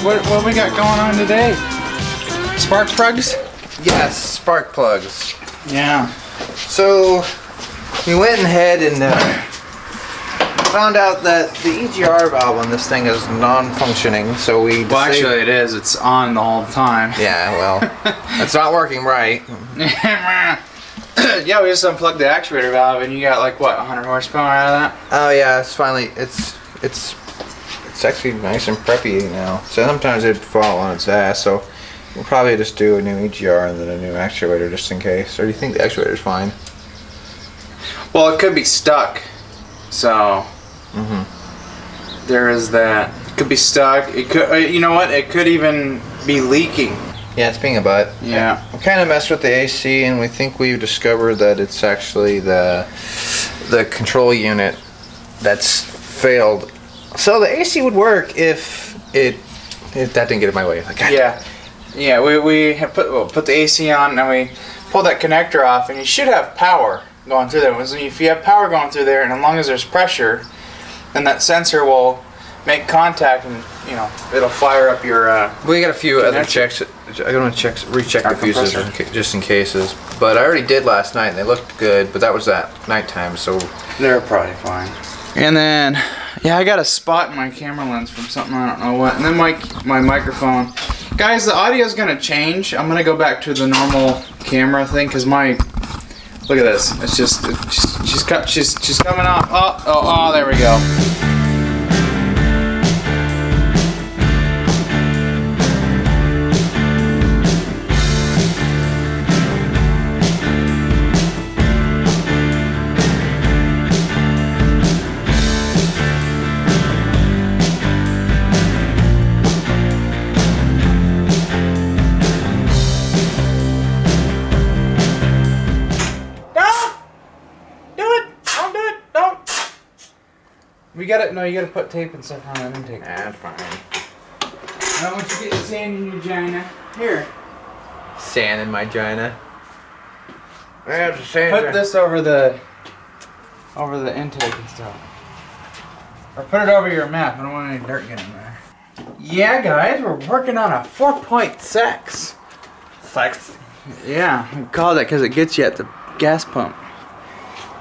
what we got going on today? Spark plugs? Yes, spark plugs. Yeah. So we went ahead and found out that the EGR valve on this thing is non-functioning. So we Well, actually, it is. It's on the whole time. Yeah, well, it's not working right. Yeah, we just unplugged the actuator valve, and you got like what, 100 horsepower out of that? Oh yeah, it's finally it's actually nice and preppy now. So sometimes it'd fall on its ass. So we'll probably just do a new EGR and then a new actuator just in case. Or do you think the actuator's fine? Well, it could be stuck. So there is that. It could be stuck. It could. You know what? It could even be leaking. Yeah, it's being a butt. Yeah. We kind of messed with the AC, and we think we've discovered that it's actually the control unit that's failed. So the AC would work if that didn't get in my way. Like, Yeah. Yeah. We have put the AC on, and we pulled that connector off, and you should have power going through there. If you have power going through there, and as long as there's pressure, then that sensor will make contact, and it'll fire up your. We got a few other connector. checks. I'm gonna recheck the fuses just in cases. But I already did last night, and they looked good. But that was at nighttime, so They're probably fine. And then, yeah, I got a spot in my camera lens from something, I don't know what. And then my microphone. Guys, the audio's gonna change. I'm gonna go back to the normal camera thing, cause look at this. It's just she's coming off. Oh, there we go. You gotta put tape and stuff on that intake. that's fine. I don't want you getting sand in your vagina. Here. Sand in my vagina. There's the sand. Put this over the intake and stuff. Or put it over your map. I don't want any dirt getting there. Yeah, guys, we're working on a 4.6. Sex. Yeah, we call that because it gets you at the gas pump.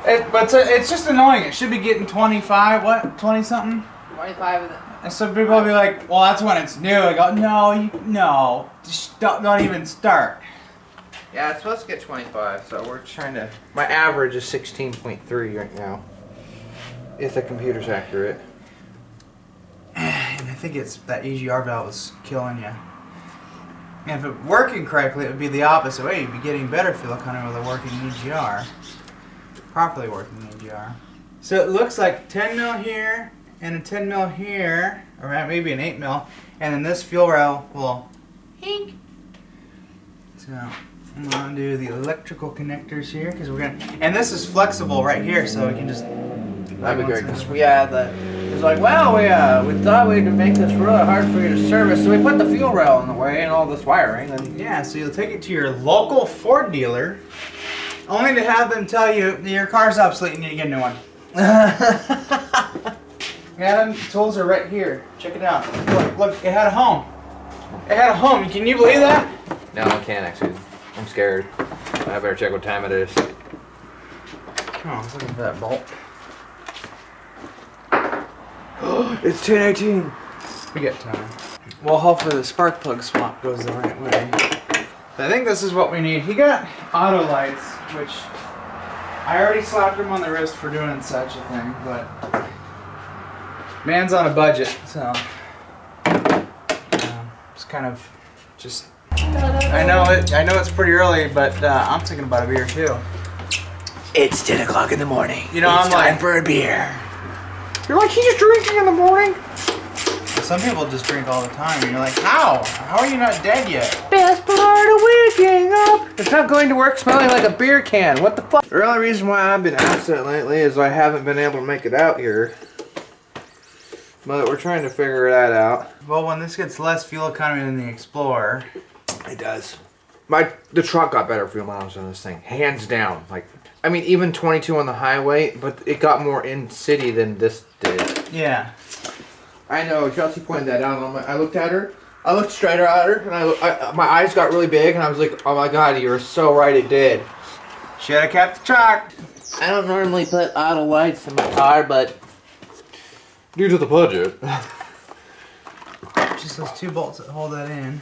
But it's just annoying. It should be getting 25, what? 20 something? 25 of it. And so people will be like, well, that's when it's new. I go, no, just don't even start. Yeah, it's supposed to get 25, so we're trying to. My average is 16.3 right now. If the computer's accurate. And I think it's that EGR valve is killing you. And if it working correctly, it would be the opposite way. You'd be getting better fuel economy with a working EGR. Properly working EGR. So it looks like 10 mil here and a 10 mil here, or maybe an 8 mil, and then this fuel rail will hink. So I'm gonna do the electrical connectors here because we're gonna, and this is flexible right here, so we can just. That'd be great. Because it's like, well, we thought we'd make this really hard for you to service, so we put the fuel rail in the way and all this wiring. And Yeah, so you'll take it to your local Ford dealer, only to have them tell you your car's obsolete and you need to get a new one. Yeah, the tools are right here. Check it out. Look, it had a home. It had a home. Can you believe that? No, I can't actually. I'm scared. I better check what time it is. Oh, I was looking for that bolt. It's 10:18. We get time. Well, hopefully the spark plug swap goes the right way. I think this is what we need. He got auto lights, which I already slapped him on the wrist for doing such a thing, but man's on a budget, so it's kind of just. I know it's pretty early, but I'm thinking about a beer too. it's 10 o'clock in the morning. You know, it's I'm time like, for a beer. You're like, he's drinking in the morning? some people just drink all the time, and you're like, how? How are you not dead yet? Best part of waking up. It's not going to work smelling like a beer can. What the fuck? The only reason why I've been absent lately is I haven't been able to make it out here. But we're trying to figure that out. Well, when this gets less fuel economy than the Explorer. It does. The truck got better fuel mileage than this thing, hands down. Like, I mean, even 22 on the highway, but it got more in city than this did. Yeah. I know. Chelsea pointed that out. I looked at her. I looked straight at her, and my eyes got really big, and I was like, "Oh my God, you were so right. It did." Should have kept the truck. I don't normally put auto lights in my car, but due to the budget. Just those 2 bolts that hold that in.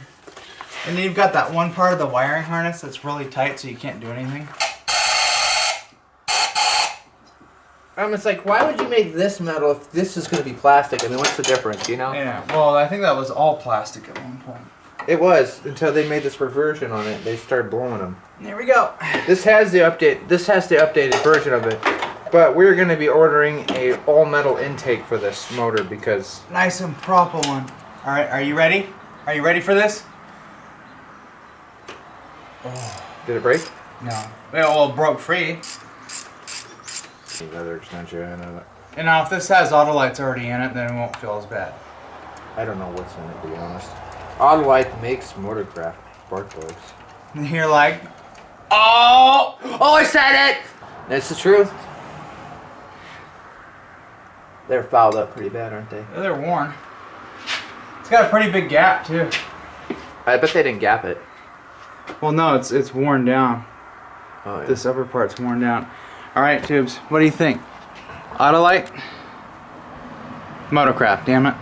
And then you've got that one part of the wiring harness that's really tight, so you can't do anything. It's like, why would you make this metal if this is going to be plastic? I mean, what's the difference, you know? Yeah, well, I think that was all plastic at one point. It was, until they made this reversion on it. They started blowing them. There we go. This has the updated version of it. But we're going to be ordering a all-metal intake for this motor because... Nice and proper one. Alright, are you ready? Are you ready for this? Oh. Did it break? No. Well, it broke free. Leather extension. And now if this has Autolites already in it, then it won't feel as bad. I don't know what's in it, to be honest. Autolite makes Motorcraft spark plugs. And you're like, oh! Oh, I said it! That's the truth. They're fouled up pretty bad, aren't they? They're worn. It's got a pretty big gap, too. I bet they didn't gap it. Well, no, it's worn down. Oh, yeah. This upper part's worn down. Alright, Tubes, what do you think? Autolite? Motorcraft, damn it.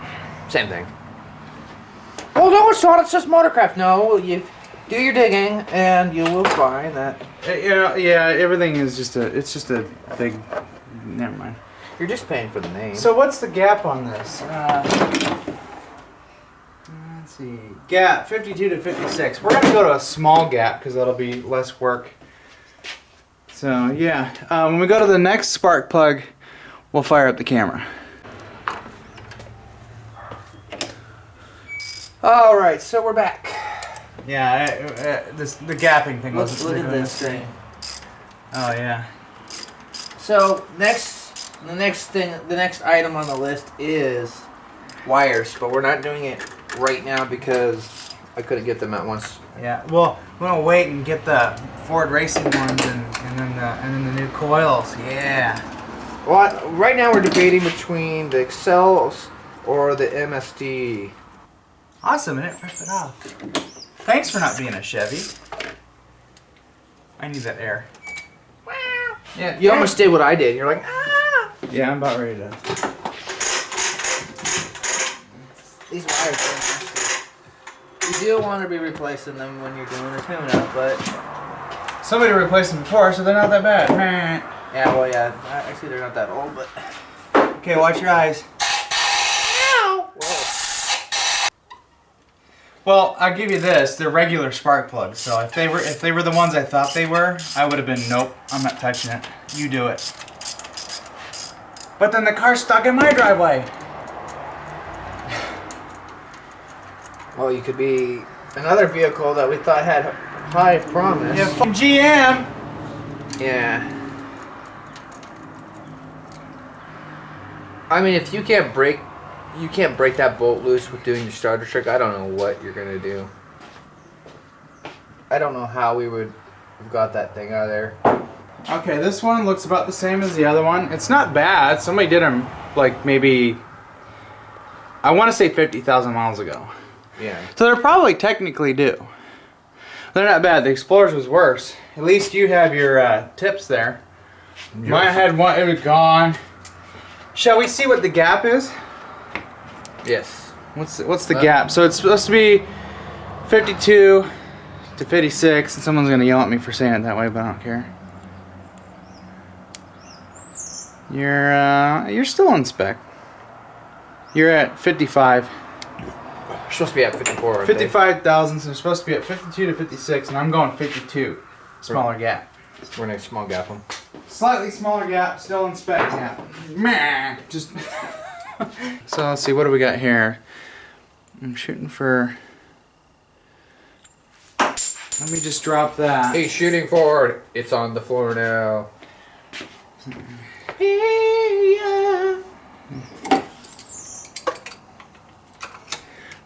Same thing. Oh no, it's not. It's just Motorcraft. No, you do your digging, and you will find that. Yeah, everything is just it's just a big, never mind. You're just paying for the name. So what's the gap on this? Let's see. Gap, 52 to 56. We're going to go to a small gap because that'll be less work. So, yeah. When we go to the next spark plug, we'll fire up the camera. Alright, so we're back. Yeah, the gapping thing Let's wasn't look at doing this thing. Oh, yeah. So, the next item on the list is wires, but we're not doing it right now because I couldn't get them at once. Yeah, well, we're going to wait and get the Ford Racing ones and then the new coils. Yeah. Well, right now we're debating between the Excels or the MSD. Awesome, and it ripped it off. Thanks for not being a Chevy. I need that air. Yeah, You almost did what I did. You're like, ah! Yeah, I'm about ready to. These wires are nasty. You do want to be replacing them when you're doing a tune-up, but... Somebody replaced them before, so they're not that bad. Yeah, well, yeah. Actually, they're not that old, but... Okay, watch your eyes. Ow! Whoa. Well, I'll give you this. They're regular spark plugs, so if they were the ones I thought they were, I would have been, nope, I'm not touching it. You do it. But then the car's stuck in my driveway. Well, you could be another vehicle that we thought had high promise. Yeah, from GM. Yeah. I mean, if you can't break that bolt loose with doing your starter trick, I don't know what you're gonna do. I don't know how we would have got that thing out of there. Okay, this one looks about the same as the other one. It's not bad. Somebody did them like maybe, I want to say 50,000 miles ago. Yeah. So they're probably technically due. They're not bad. The Explorers was worse. At least you have your tips there. Mine had one, it was gone. Shall we see what the gap is? Yes. What's the gap? So it's supposed to be 52 to 56, and someone's gonna yell at me for saying it that way, but I don't care. You're still on spec. You're at 55. You're supposed to be at 54. aren't they? 55,000, so they're supposed to be at 52 to 56, and I'm going 52. Smaller gap. We're gonna small gap them. Slightly smaller gap, still in spec gap. Meh, just. So let's see, what do we got here? I'm shooting for. Let me just drop that. He's shooting forward. It's on the floor now.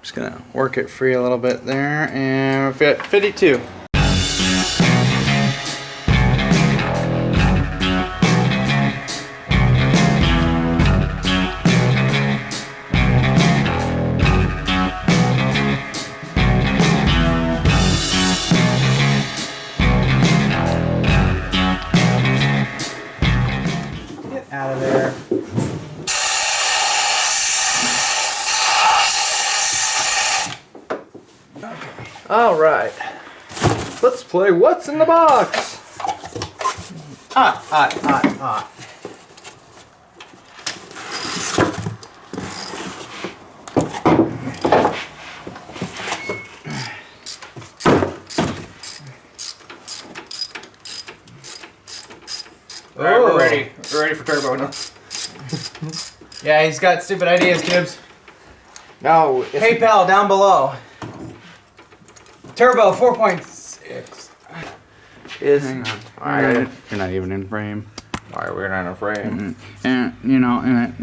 Just gonna work it free a little bit there, and we're at 52. All right. Let's play What's in the Box. Hot. All right, we're ready. We're ready for turbo now. Yeah, he's got stupid ideas, Gibbs. No. It's PayPal down below. Turbo 4.6. Is. Hang on. All right. You're not even in frame. All right, we're not afraid. And, you know,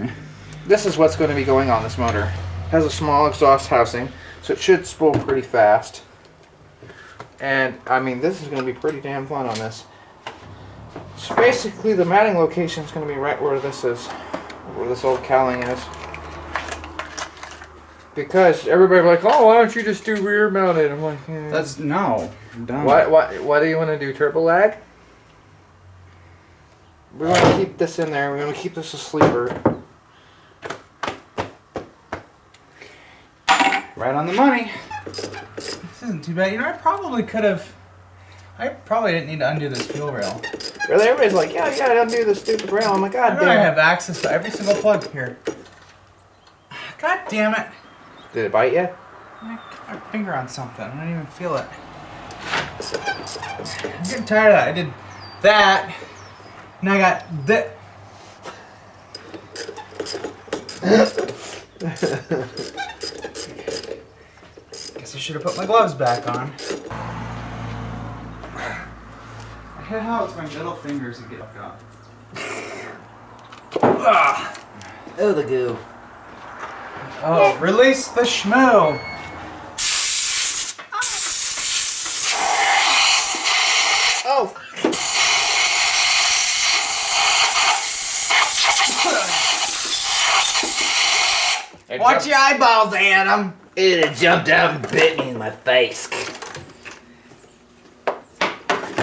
This is what's going to be going on this motor. It has a small exhaust housing, so it should spool pretty fast. And, I mean, this is going to be pretty damn fun on this. So basically, the mounting location is going to be right where this is. Where this old cowling is. Because everybody like, oh, why don't you just do rear mounted? I'm like, that's, no. I'm done. Why do you want to do turbo lag? We want to keep this in there. We want to keep this a sleeper. Right on the money. This isn't too bad. You know, I probably didn't need to undo this fuel rail. Really, everybody's like, yeah, you gotta undo the stupid rail. I'm like, God I damn. have access to every single plug here. God damn it. Did it bite you? I got my finger on something. I don't even feel it. I'm getting tired of that. I did that. Now I got that. Guess I should have put my gloves back on. I hate how it's my middle fingers that get up. Oh, the goo. Oh, release the schmoo. Oh. Watch your eyeballs, Adam. It had jumped out and bit me in my face.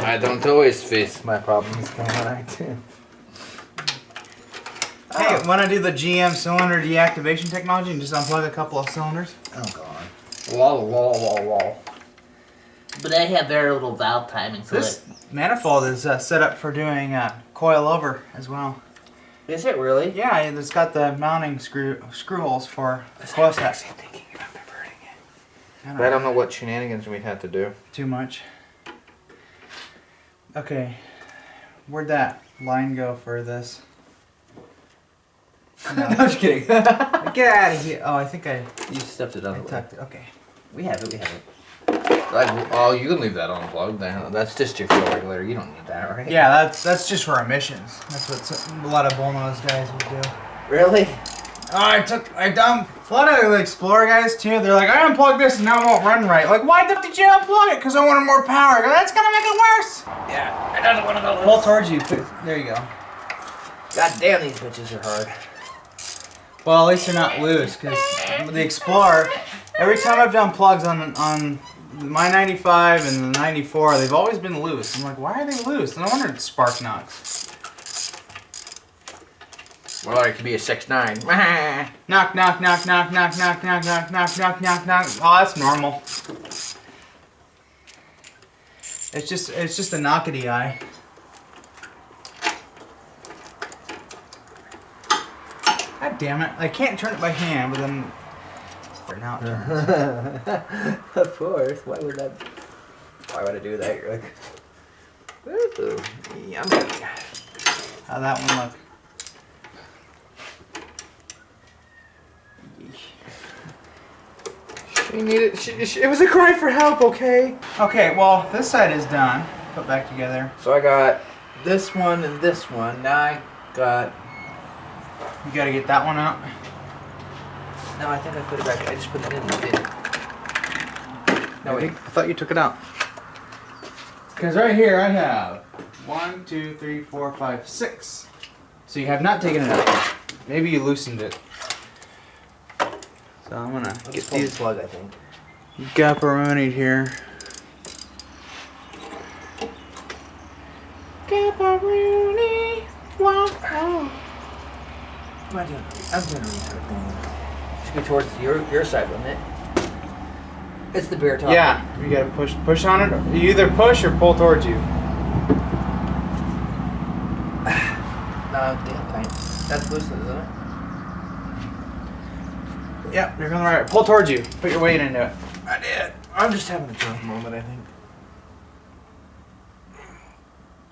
I don't always face my problems when I do. Hey, want to do the GM cylinder deactivation technology and just unplug a couple of cylinders? Oh god. Wall. But they have very little valve timing, so This manifold is set up for doing coil over as well. Is it really? Yeah, it's got the mounting screw holes for coil sets. Thinking about converting it. I But I don't know what shenanigans we'd have to do. Too much. Okay, where'd that line go for this? No, I'm just kidding. Get out of here! Oh, I think I You stuffed it on. tucked it. Okay. We have it. Like, oh, you can leave that unplugged. That's just your fuel regulator. You don't need that, right? Yeah, that's just for emissions. That's what a lot of bullnose guys would do. Really? Oh, I dumped a lot of the Explorer guys too. They're like, I unplugged this and now it won't run right. Like, why did you unplug it? Because I wanted more power. I go, that's gonna make it worse. Yeah. I don't want to go. Pull towards you. There you go. God damn, these bitches are hard. Well, at least they're not loose. Because with the Explorer, every time I've done plugs on my 95 and the 94, they've always been loose. I'm like, why are they loose? No wonder it's spark knocks. Well, it could be a 6.9. Knock, knock, knock, knock, knock, knock, knock, knock, knock, knock, knock, knock. Oh, that's normal. It's just a knockety eye. God damn it! I can't turn it by hand, but then now it turns. Of course. Why would I do that? You're like, ooh, yummy. How'd that one look? She needed. It was a cry for help. Okay. Okay, well this side is done. Put back together. So I got this one and this one. Now I got. You gotta get that one out. No, I think I put it back. I just put it in. I didn't. No, wait. I thought you took it out. Because right here I have 1, 2, 3, 4, 5, 6. So you have not taken it out. Maybe you loosened it. So I'm gonna I'll get just pull the these plug, I think. gapperoni here. Gapperoni. Wow. What am I doing? I'm doing a retard thing. Should be towards your side, wouldn't it? It's the beer top. Yeah, you gotta push on it. You either push or pull towards you. No, damn tight. That's loose, isn't it? Yep, you're going right. Pull towards you. Put your weight into it. I did. I'm just having a drunk moment, I think.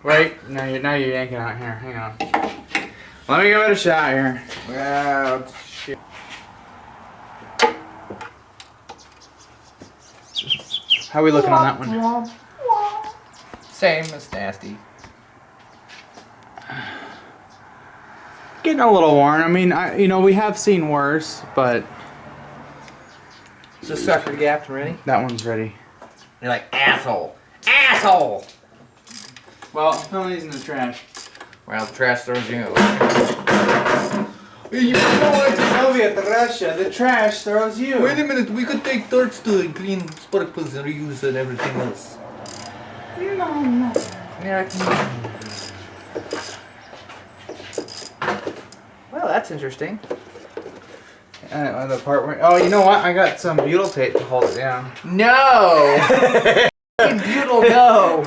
Wait, now you're yanking out here. Hang on. Let me give it a shot here. Wow, shit. How are we looking on that one? Same as nasty. Getting a little worn. I mean, we have seen worse, but Is this sucker gapped and ready? that one's ready. You're like, asshole. Asshole! Well, I'm throwing these in the trash. Well, the trash throws you. You know Soviet Russia, the trash throws you. Wait a minute, we could take darts to clean spark plugs and reuse and everything else. No. Yeah, I can. Well, that's interesting. The part where, oh, you know what? I got some butyl tape to hold it down. No! Butyl, no!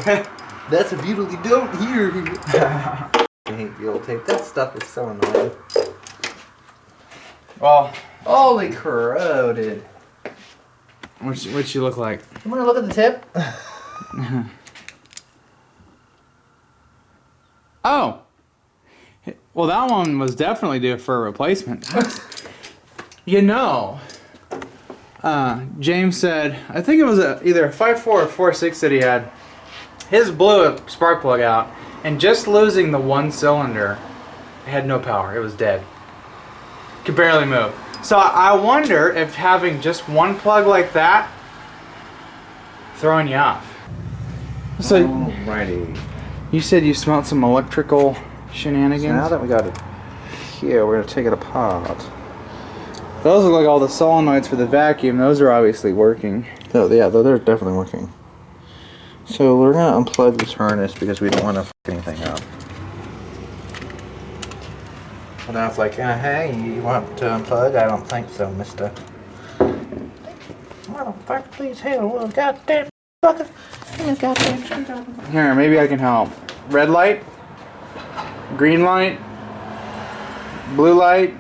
That's a butyl you don't hear. I hate butyl tape. That stuff is so annoying. Well, Holy corroded. what's you look like? You want to look at the tip? Oh. Well, that one was definitely due for a replacement. James said, I think it was either a 5.4 or 4.6 that he had. His blew a spark plug out, and just losing the one cylinder, it had no power. It was dead. Could barely move. So I wonder if having just one plug like that throwing you off. So Alrighty. you said you smelled some electrical shenanigans? So now that we got it here, we're going to take it apart. Those look like all the solenoids for the vacuum. Those are obviously working. Oh, yeah, they're definitely working. So we're going to unplug this harness because we don't want to fuck anything up. Well, now it's like, hey, you want to unplug? I don't think so, mister. Motherfucker, please hell, well, goddamn fucker. Goddamn screwdriver. Here, maybe I can help. Red light, green light, blue light.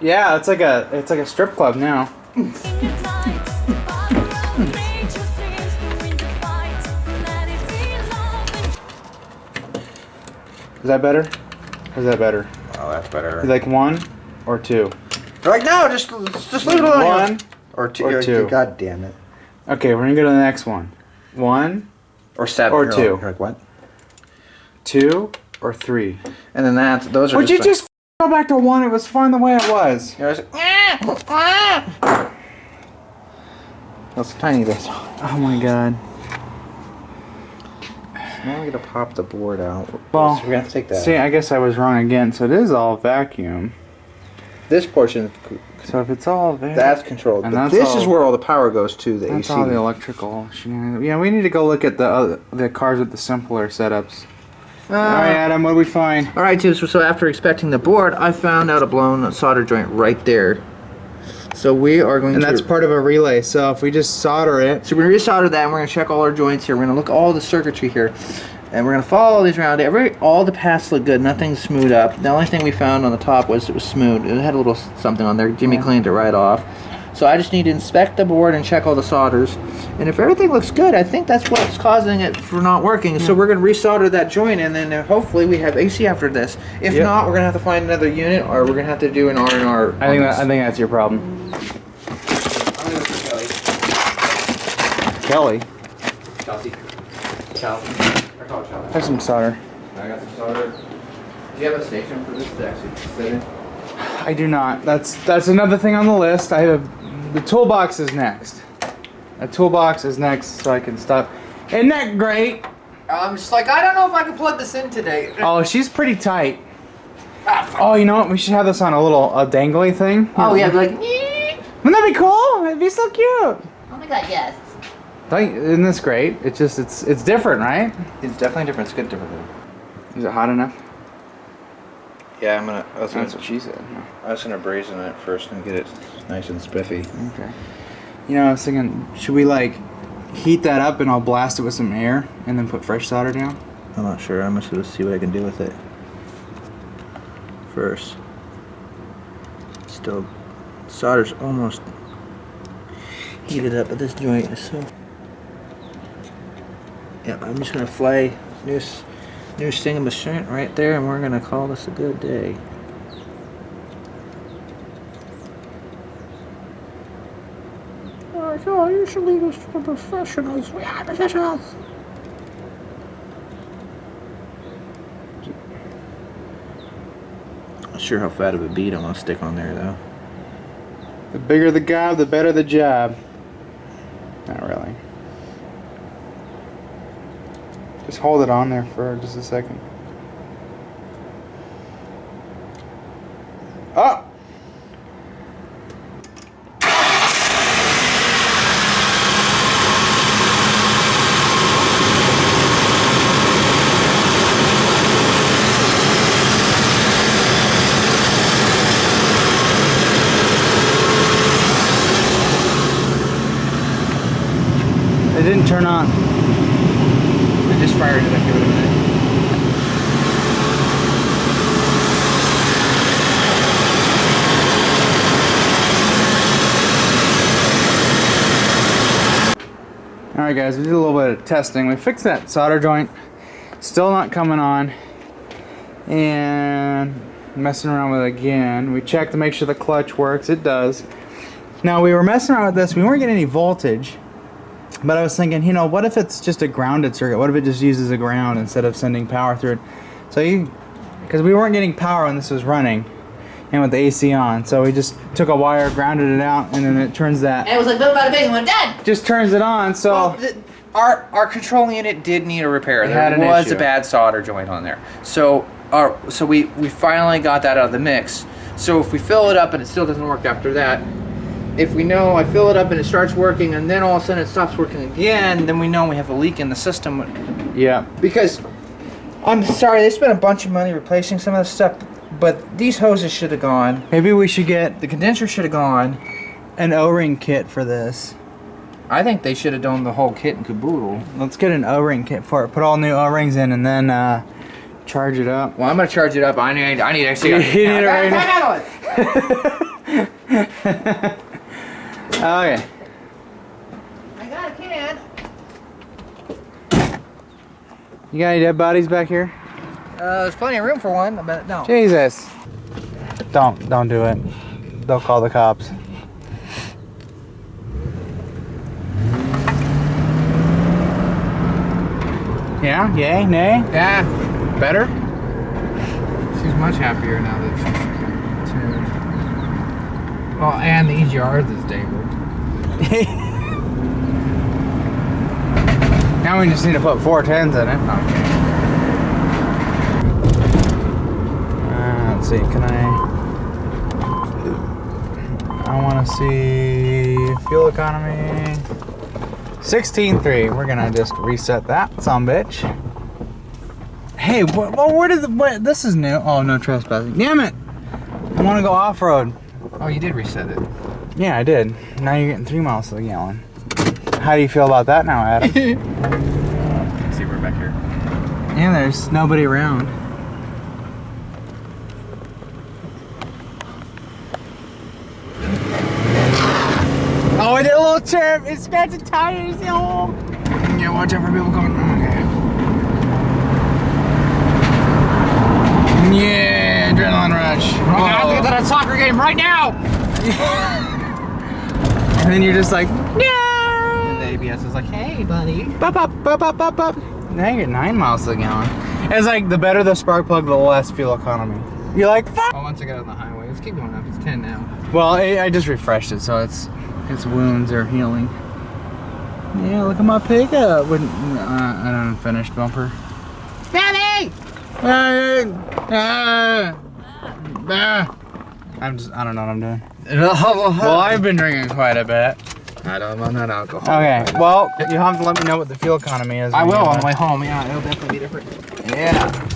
Yeah, it's like a strip club now. Is that better? Or is that better? Oh, that's better. You like one or two? Right now, just leave it alone. One Or two. or two. God damn it. Okay, we're gonna go to the next one. One, Or seven. Or You're two. Like, you're like, what? two, or three. And then those are Would you like- just go back to one? It was fine the way it was. You know, it's like, that's a tiny bit. Oh my god. Now we gotta pop the board out. Well, so we're gonna have to take that. See, I guess I was wrong again. So it is all vacuum. This portion, So if it's all there, that's controlled. And But that's this is all- where all the power goes to. The that's AC. all the electrical shenanigans. Yeah, we need to go look at the cars with the simpler setups. All right, Adam, what do we find? All right, so after inspecting the board, I found out a blown solder joint right there. So we are going And to. that's part of a relay. So if we just solder it, So we're gonna resolder that, and we're gonna check all our joints here. We're gonna look at all the circuitry here, and we're gonna follow all these around. All the paths look good. Nothing's smooth up. The only thing we found on the top was it was smooth. It had a little something on there. Jimmy cleaned it right off. So I just need to inspect the board and check all the solders. And if everything looks good, I think that's what's causing it for not working. So we're gonna resolder that joint, and then hopefully we have AC after this. If Yep. not, we're gonna have to find another unit, or we're gonna have to do an R&R. I think that's your problem. Kelly, Chelsea. Chelsea. I call it Chelsea. have some solder. I got some solder. Do you have a station for this to actually sit in? I do not. That's another thing on the list. I have the toolbox is next. A toolbox is next, so I can stop. Isn't that great? I'm just like, I don't know if I can plug this in today. Oh, she's pretty tight. Oh, you know what? We should have this on a dangly thing. Oh yeah, like. Wouldn't that be cool? It'd be so cute. Oh my god, yes. Isn't this great? It's different, right? It's definitely different. It's good different. Is it hot enough? Yeah, That's what she said. I was gonna brazen it first and get it nice and spiffy. Okay. You know, I was thinking, should we like heat that up and I'll blast it with some air and then put fresh solder down? I'm not sure. I'm just gonna see what I can do with it first. Still, solder's almost heated up at this joint, so yeah, I'm just gonna fly new Stinging Machine right there, and we're gonna call this a good day. Oh, you should leave this to the professionals. We are professionals. Not sure how fat of a bead I want to stick on there, though. The bigger the gob, the better the job. Not really. Just hold it on there for just a second. Oh! It didn't turn on. I just fired it. Give it a minute. Alright guys, we did a little bit of testing. We fixed that solder joint. Still not coming on. And messing around with it again. We checked to make sure the clutch works. It does. Now we were messing around with this. We weren't getting any voltage. But I was thinking, you know, what if it's just a grounded circuit? What if it just uses a ground instead of sending power through it? So because we weren't getting power when this was running and with the AC on. So we just took a wire, grounded it out, and then it turns that. And it was like, boom, bada bing, and went dead. Just turns it on, so. Well, our control unit did need a repair. It had There an was issue. a bad solder joint on there. So we finally got that out of the mix. So if we fill it up and it still doesn't work after that, if we know I fill it up and it starts working and then all of a sudden it stops working again, then we know we have a leak in the system. Yeah. Because, I'm sorry, they spent a bunch of money replacing some of the stuff, but these hoses should have gone. Maybe we should get The condenser should have gone. an O-ring kit for this. I think they should have done the whole kit and caboodle. Let's get an O-ring kit for it. Put all new O-rings in and then charge it up. Well, I'm gonna charge it up. I need to see. You need it right now. Okay. I got a can. You got any dead bodies back here? There's plenty of room for one, but no. Jesus. Don't do it. They'll call the cops. Yeah? Yay? Nay? Yeah, Better? she's much happier now that she's tuned. Well, and the EGR is stable. Now we just need to put 410s in it. Okay. Let's see, can I want to see fuel economy. 16.3. We're gonna just reset that bitch. Hey, where did this is new. Oh, no trespassing. Damn it! I want to go off-road. Oh, you did reset it. Yeah, I did. Now you're getting 3 miles to the gallon. How do you feel about that now, Adam? Let's see, we're back here. Yeah, there's nobody around. Oh, I did a little chirp. It scratched the tires. Oh. Yeah, watch out for people coming. Okay. Yeah, adrenaline rush. I have to get to that soccer game right now! And then you're just like, yeah. And the ABS is like, hey, buddy. Bop, bop, bop, bop, bop, bop. Now you get 9 miles to the gallon. It's like the better the spark plug, the less fuel economy. You're like, fuck. Oh, once I get on the highway, let's keep going up. It's 10 now. Well, I just refreshed it, so its wounds are healing. Yeah, look at my pickup. I don't finished bumper. Daddy! I don't know what I'm doing. Well, I've been drinking quite a bit. I don't want that alcohol. Okay, well, you have to let me know what the fuel economy is. I when will you, on the way home. Yeah, it'll definitely be different. Yeah.